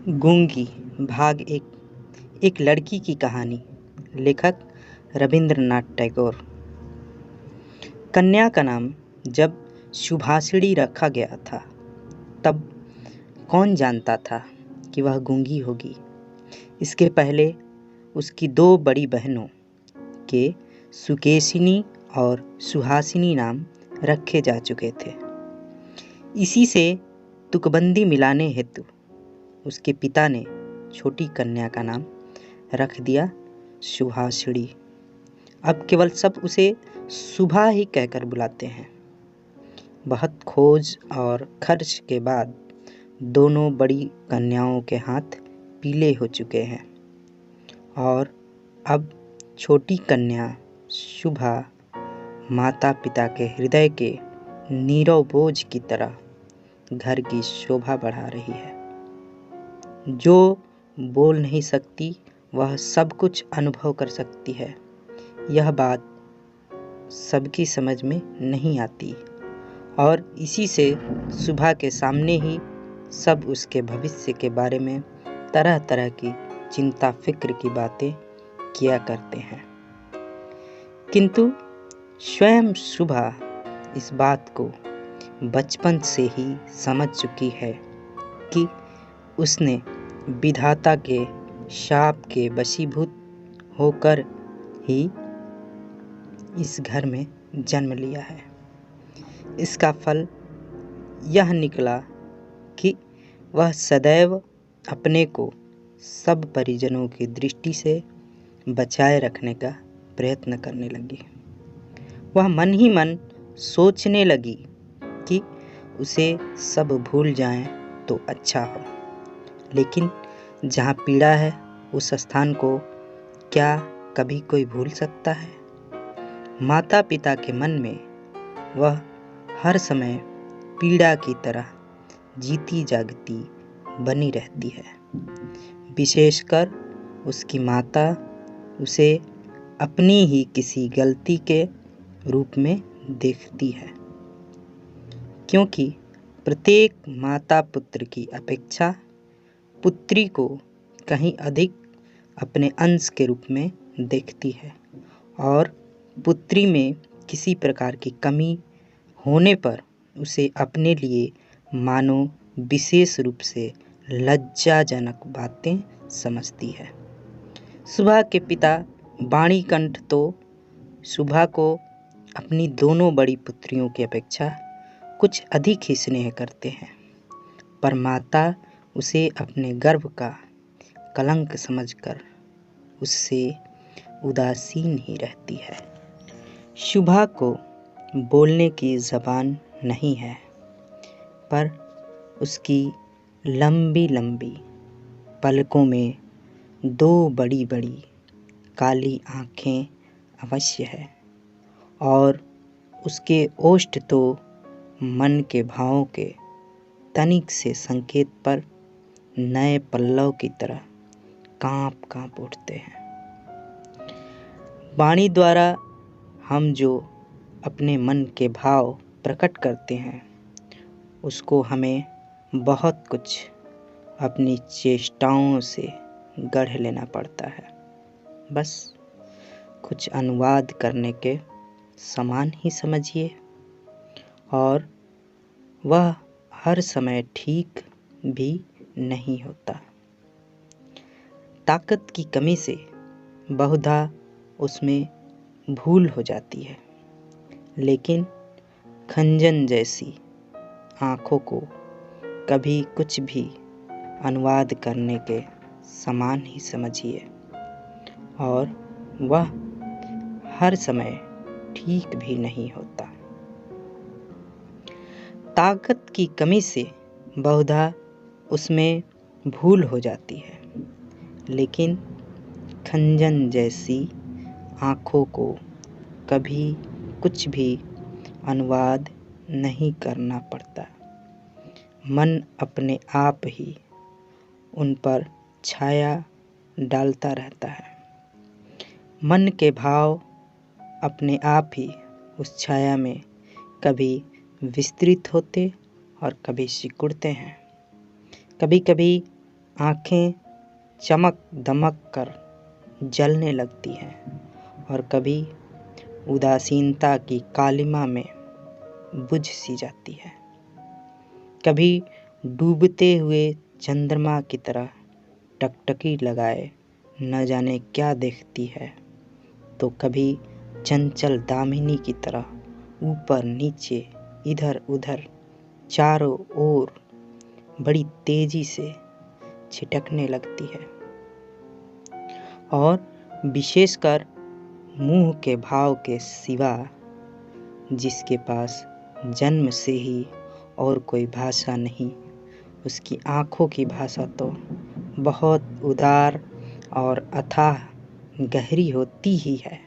गूंगी भाग एक लड़की की कहानी। लेखक रविंद्रनाथ टैगोर। कन्या का नाम जब सुभाषिणी रखा गया था तब कौन जानता था कि वह गूंगी होगी। इसके पहले उसकी दो बड़ी बहनों के सुकेशिनी और सुहासिनी नाम रखे जा चुके थे। इसी से तुकबंदी मिलाने हेतु उसके पिता ने छोटी कन्या का नाम रख दिया सुभाषिणी। अब केवल सब उसे सुभा ही कहकर बुलाते हैं। बहुत खोज और खर्च के बाद दोनों बड़ी कन्याओं के हाथ पीले हो चुके हैं और अब छोटी कन्या शुभा माता पिता के हृदय के नीरव बोझ की तरह घर की शोभा बढ़ा रही है। जो बोल नहीं सकती वह सब कुछ अनुभव कर सकती है। यह बात सबकी समझ में नहीं आती और इसी से सुबह के सामने ही सब उसके भविष्य के बारे में तरह तरह की चिंता फिक्र की बातें किया करते हैं। किंतु स्वयं सुबह इस बात को बचपन से ही समझ चुकी है कि उसने विधाता के शाप के वशीभूत होकर ही इस घर में जन्म लिया है। इसका फल यह निकला कि वह सदैव अपने को सब परिजनों की दृष्टि से बचाए रखने का प्रयत्न करने लगी। वह मन ही मन सोचने लगी कि उसे सब भूल जाएं तो अच्छा हो, लेकिन जहाँ पीड़ा है उस स्थान को क्या कभी कोई भूल सकता है। माता पिता के मन में वह हर समय पीड़ा की तरह जीती जागती बनी रहती है। विशेषकर उसकी माता उसे अपनी ही किसी गलती के रूप में देखती है, क्योंकि प्रत्येक माता पुत्र की अपेक्षा पुत्री को कहीं अधिक अपने अंश के रूप में देखती है और पुत्री में किसी प्रकार की कमी होने पर उसे अपने लिए मानो विशेष रूप से लज्जाजनक बातें समझती है। सुभा के पिता वाणीकंठ तो सुभा को अपनी दोनों बड़ी पुत्रियों की अपेक्षा कुछ अधिक ही स्नेह करते हैं, पर माता उसे अपने गर्भ का कलंक समझकर उससे उदासीन ही रहती है। शुभा को बोलने की ज़बान नहीं है, पर उसकी लंबी लंबी पलकों में दो बड़ी बड़ी काली आँखें अवश्य है और उसके ओष्ठ तो मन के भावों के तनिक से संकेत पर नए पल्लव की तरह कांप कांप उठते हैं। वाणी द्वारा हम जो अपने मन के भाव प्रकट करते हैं उसको हमें बहुत कुछ अपनी चेष्टाओं से गढ़ लेना पड़ता है। बस कुछ अनुवाद करने के समान ही समझिए, और वह हर समय ठीक भी नहीं होता। ताकत की कमी से बहुधा उसमें भूल हो जाती है, लेकिन खंजन जैसी आँखों को कभी कुछ भी अनुवाद करने के समान ही समझिए, और वह हर समय ठीक भी नहीं होता। ताकत की कमी से बहुधा उसमें भूल हो जाती है, लेकिन खंजन जैसी आँखों को कभी कुछ भी अनुवाद नहीं करना पड़ता। मन अपने आप ही उन पर छाया डालता रहता है। मन के भाव अपने आप ही उस छाया में कभी विस्तृत होते और कभी सिकुड़ते हैं। कभी कभी आँखें चमक दमक कर जलने लगती हैं और कभी उदासीनता की कालिमा में बुझ सी जाती है। कभी डूबते हुए चंद्रमा की तरह टकटकी लगाए न जाने क्या देखती है, तो कभी चंचल दामिनी की तरह ऊपर नीचे इधर उधर चारों ओर बड़ी तेजी से छिटकने लगती है और विशेषकर मुंह के भाव के सिवा जिसके पास जन्म से ही और कोई भाषा नहीं, उसकी आँखों की भाषा तो बहुत उदार और अथाह गहरी होती ही है।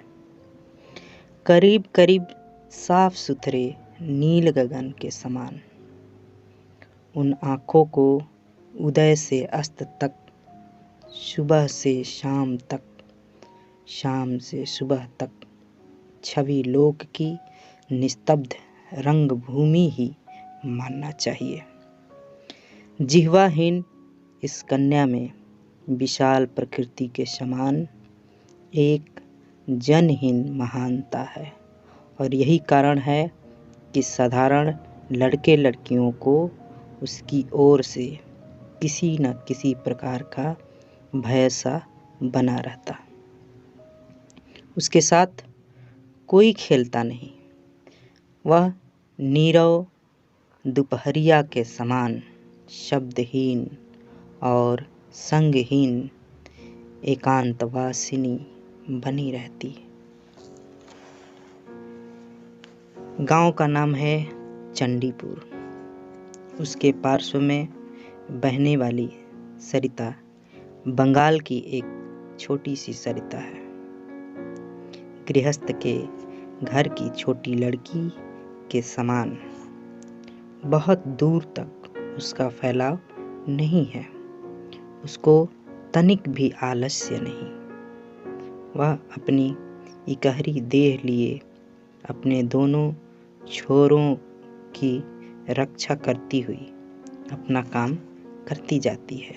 करीब करीब साफ सुथरे नील गगन के समान उन आँखों को उदय से अस्त तक, सुबह से शाम तक, शाम से सुबह तक छवि लोक की निस्तब्ध रंगभूमि ही मानना चाहिए। जिह्वाहीन इस कन्या में विशाल प्रकृति के समान एक जनहीन महानता है और यही कारण है कि साधारण लड़के लड़कियों को उसकी ओर से किसी न किसी प्रकार का भय सा बना रहता। उसके साथ कोई खेलता नहीं। वह नीरव दोपहरिया के समान शब्दहीन और संगहीन एकांतवासिनी बनी रहती। गांव का नाम है चंडीपुर। उसके पार्श्व में बहने वाली सरिता बंगाल की एक छोटी सी सरिता है। गृहस्थ के घर की छोटी लड़की के समान बहुत दूर तक उसका फैलाव नहीं है। उसको तनिक भी आलस्य नहीं। वह अपनी इकहरी देह लिए अपने दोनों छोरों की रक्षा करती हुई अपना काम करती जाती है।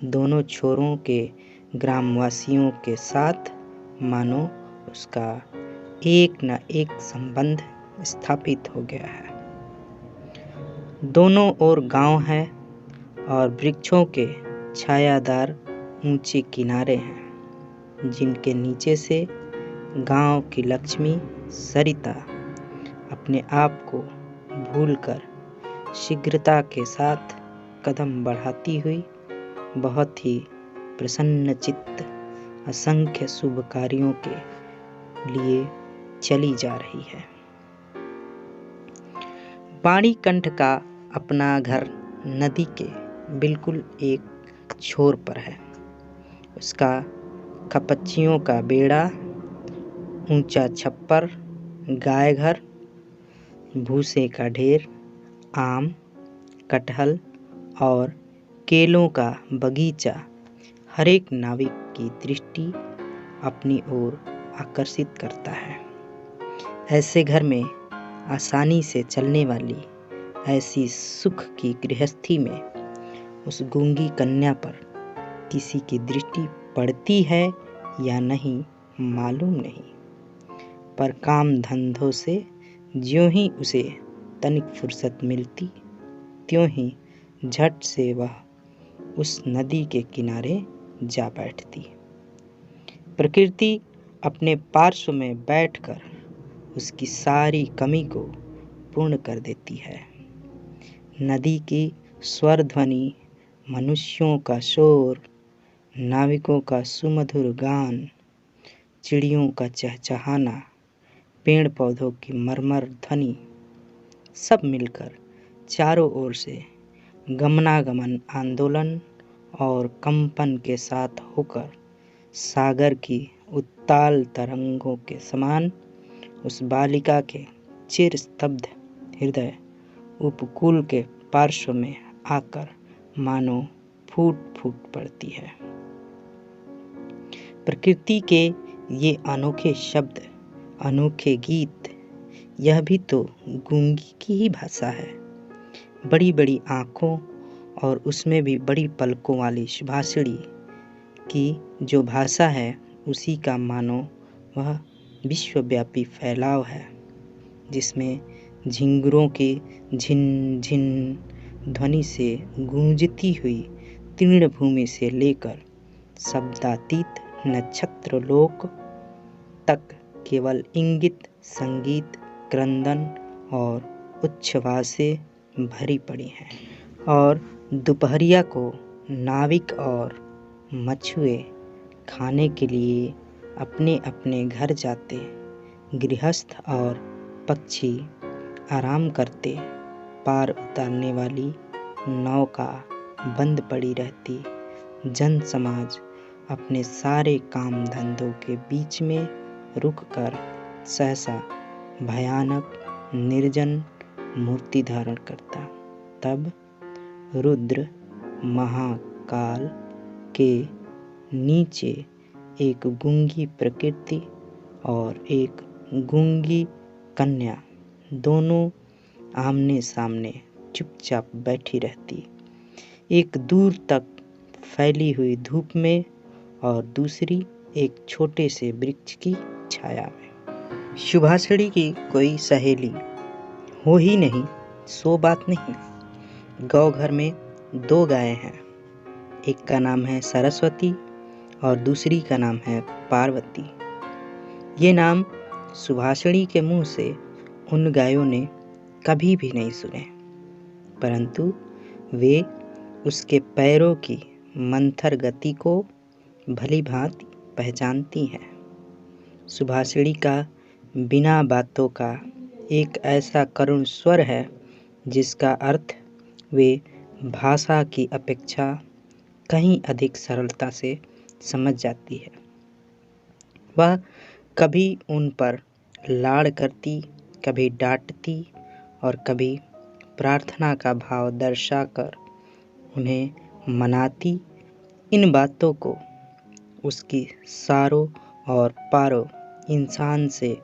दोनों छोरों के ग्रामवासियों के साथ मानो उसका एक न एक संबंध स्थापित हो गया है। दोनों ओर गांव है और वृक्षों के छायादार ऊंचे किनारे हैं, जिनके नीचे से गांव की लक्ष्मी सरिता अपने आप को भूलकर शीघ्रता के साथ कदम बढ़ाती हुई बहुत ही प्रसन्नचित्त असंख्य शुभ कार्यों के लिए चली जा रही है। पाणिकंठ का अपना घर नदी के बिल्कुल एक छोर पर है। उसका खपच्चियों का बेड़ा, ऊंचा छप्पर, गाय घर, भूसे का ढेर, आम, कटहल और केलों का बगीचा हर एक नाविक की दृष्टि अपनी ओर आकर्षित करता है। ऐसे घर में आसानी से चलने वाली ऐसी सुख की गृहस्थी में उस गूंगी कन्या पर किसी की दृष्टि पड़ती है या नहीं मालूम नहीं, पर काम धंधों से ज्यों ही उसे तनिक फुर्सत मिलती, त्यों ही झट से वह उस नदी के किनारे जा बैठती। प्रकृति अपने पार्श्व में बैठकर उसकी सारी कमी को पूर्ण कर देती है। नदी की स्वर ध्वनि, मनुष्यों का शोर, नाविकों का सुमधुर गान, चिड़ियों का चहचहाना, पेड़ पौधों की मरमर ध्वनि, सब मिलकर चारों ओर से गमनागमन आंदोलन और कंपन के साथ होकर सागर की उत्ताल तरंगों के समान उस बालिका के चिर स्तब्ध हृदय उपकूल के पार्श्व में आकर मानो फूट फूट पड़ती है। प्रकृति के ये अनोखे शब्द, अनोखे गीत, यह भी तो गूंगी की ही भाषा है। बड़ी बड़ी आँखों और उसमें भी बड़ी पलकों वाली सुभाषिणी की जो भाषा है उसी का मानो वह विश्वव्यापी फैलाव है, जिसमें झिंगुरों के झिन झिन ध्वनि से गूंजती हुई तीर्ण भूमि से लेकर शब्दातीत नक्षत्रलोक तक केवल इंगित, संगीत, क्रंदन और उच्छ्वास से भरी पड़ी हैं। और दोपहरिया को नाविक और मछुए खाने के लिए अपने अपने घर जाते, गृहस्थ और पक्षी आराम करते, पार उतारने वाली नौका बंद पड़ी रहती, जन समाज अपने सारे काम धंधों के बीच में रुककर सहसा भयानक निर्जन मूर्ति धारण करता। तब रुद्र महाकाल के नीचे एक गूंगी प्रकृति और एक गूंगी कन्या दोनों आमने सामने चुपचाप बैठी रहती, एक दूर तक फैली हुई धूप में और दूसरी एक छोटे से वृक्ष की छाया में। सुभाषिणी की कोई सहेली हो ही नहीं सो बात नहीं। गाँव घर में 2 गायें हैं, एक का नाम है सरस्वती और दूसरी का नाम है पार्वती। ये नाम सुभाषिणी के मुंह से उन गायों ने कभी भी नहीं सुने, परंतु वे उसके पैरों की मंथर गति को भली भांति पहचानती हैं। सुभाषिणी का बिना बातों का एक ऐसा करुण स्वर है जिसका अर्थ वे भाषा की अपेक्षा कहीं अधिक सरलता से समझ जाती है। वह कभी उन पर लाड़ करती, कभी डांटती और कभी प्रार्थना का भाव दर्शाकर उन्हें मनाती। इन बातों को उसकी सारों और पारों इंसान से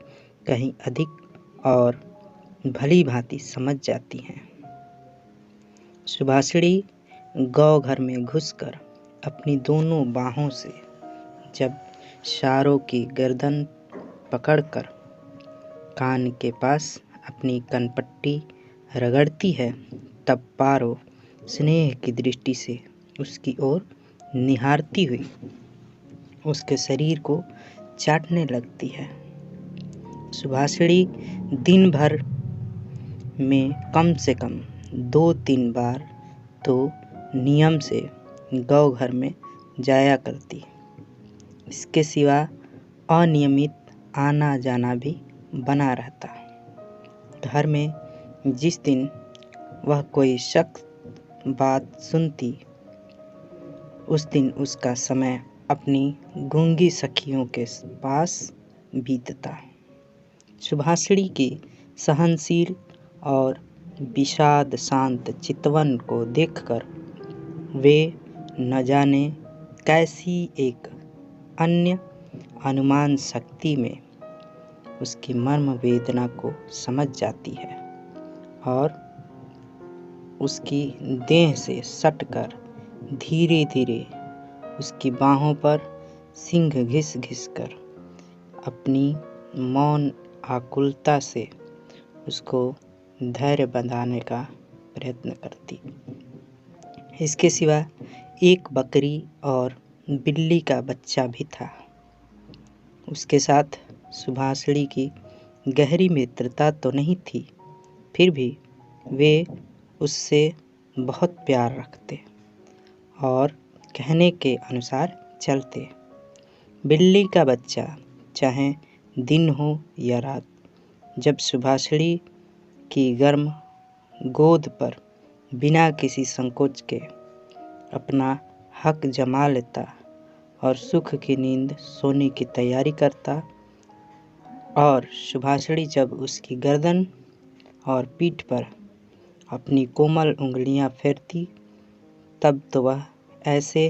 कहीं अधिक और भली भांति समझ जाती हैं। सुभाषिणी गाँव घर में घुसकर अपनी दोनों बाहों से जब सारों की गर्दन पकड़कर कान के पास अपनी कनपट्टी रगड़ती है, तब पारो स्नेह की दृष्टि से उसकी ओर निहारती हुई उसके शरीर को चाटने लगती है। सुभाषिणी दिन भर में कम से कम 2-3 बार तो नियम से गाँव घर में जाया करती। इसके सिवा अनियमित आना जाना भी बना रहता। घर में जिस दिन वह कोई शख्स बात सुनती, उस दिन उसका समय अपनी गूंगी सखियों के पास बीतता। सुभाषिणी की सहनशील और विषाद शांत चितवन को देखकर वे न जाने कैसी एक अन्य अनुमान शक्ति में उसकी मर्म वेदना को समझ जाती है और उसकी देह से सटकर धीरे धीरे उसकी बाहों पर सिंह घिस घिस कर अपनी मौन आकुलता से उसको धैर्य बंधाने का प्रयत्न करती। इसके सिवा एक बकरी और बिल्ली का बच्चा भी था। उसके साथ सुभाषिणी की गहरी मित्रता तो नहीं थी, फिर भी वे उससे बहुत प्यार रखते और कहने के अनुसार चलते। बिल्ली का बच्चा चाहे दिन हो या रात, जब सुभाषिणी की गर्म गोद पर बिना किसी संकोच के अपना हक जमा लेता और सुख की नींद सोने की तैयारी करता, और सुभाषिणी जब उसकी गर्दन और पीठ पर अपनी कोमल उंगलियां फेरती, तब तो वह ऐसे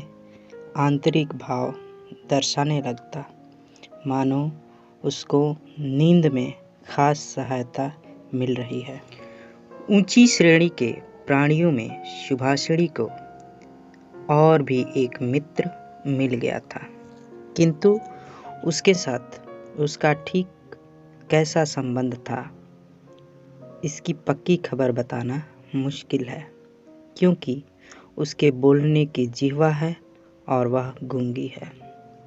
आंतरिक भाव दर्शाने लगता मानो उसको नींद में खास सहायता मिल रही है। ऊंची श्रेणी के प्राणियों में सुभाषिणी को और भी एक मित्र मिल गया था, किंतु उसके साथ उसका ठीक कैसा संबंध था इसकी पक्की खबर बताना मुश्किल है, क्योंकि उसके बोलने की जिह्वा है और वह गूंगी है।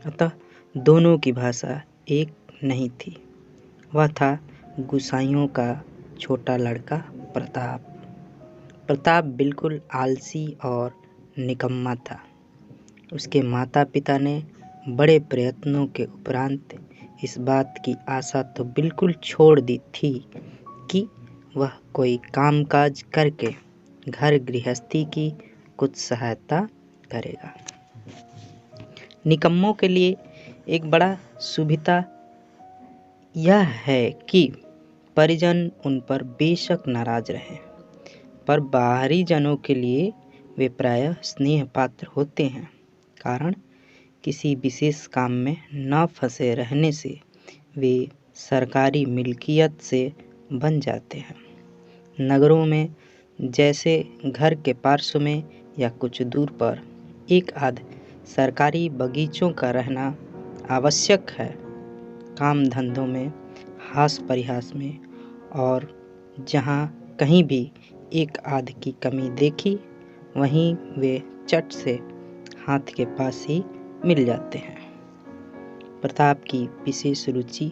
अतः दोनों की भाषा एक नहीं थी। वह था गुसाइयों का छोटा लड़का प्रताप। प्रताप बिल्कुल आलसी और निकम्मा था। उसके माता पिता ने बड़े प्रयत्नों के उपरांत इस बात की आशा तो बिल्कुल छोड़ दी थी कि वह कोई कामकाज करके घर गृहस्थी की कुछ सहायता करेगा। निकम्मों के लिए एक बड़ा सुविधा यह है कि परिजन उन पर बेशक नाराज रहे, पर बाहरी जनों के लिए वे प्रायः स्नेह पात्र होते हैं। कारण किसी विशेष काम में न फंसे रहने से वे सरकारी मिल्कियत से बन जाते हैं। नगरों में जैसे घर के पार्श्व में या कुछ दूर पर एक आध सरकारी बगीचों का रहना आवश्यक है। काम धंधों में, हास परिहास में, और जहाँ कहीं भी एक आध की कमी देखी वहीं वे चट से हाथ के पास ही मिल जाते हैं। प्रताप की विशेष रुचि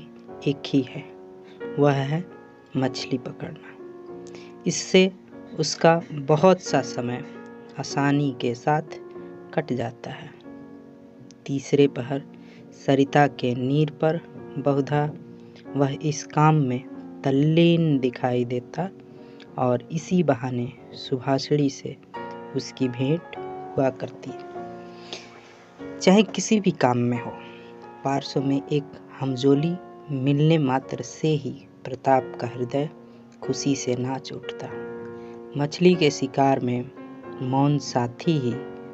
एक ही है, वह है मछली पकड़ना। इससे उसका बहुत सा समय आसानी के साथ कट जाता है। तीसरे पहर सरिता के नीर पर बहुधा वह इस काम में तल्लीन दिखाई देता और इसी बहाने सुभाषिणी से उसकी भेंट हुआ करती। चाहे किसी भी काम में हो, पार्श्व में एक हमजोली मिलने मात्र से ही प्रताप का हृदय खुशी से नाच उठता। मछली के शिकार में मौन साथी ही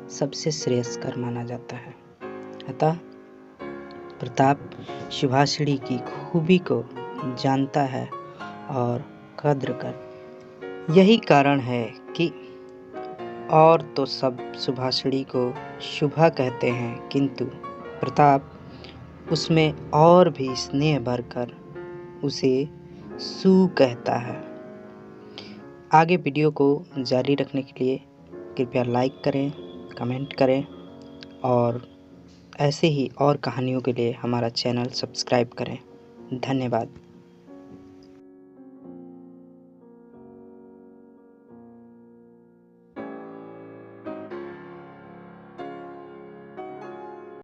सबसे श्रेयस्कर माना जाता है। अतः प्रताप सुभाषिणी की खूबी को जानता है और कद्र कर। यही कारण है कि और तो सब सुभाषिणी को शुभा कहते हैं, किंतु प्रताप उसमें और भी स्नेह भरकर उसे सू कहता है। आगे वीडियो को जारी रखने के लिए कृपया लाइक करें, कमेंट करें और ऐसे ही और कहानियों के लिए हमारा चैनल सब्सक्राइब करें। धन्यवाद।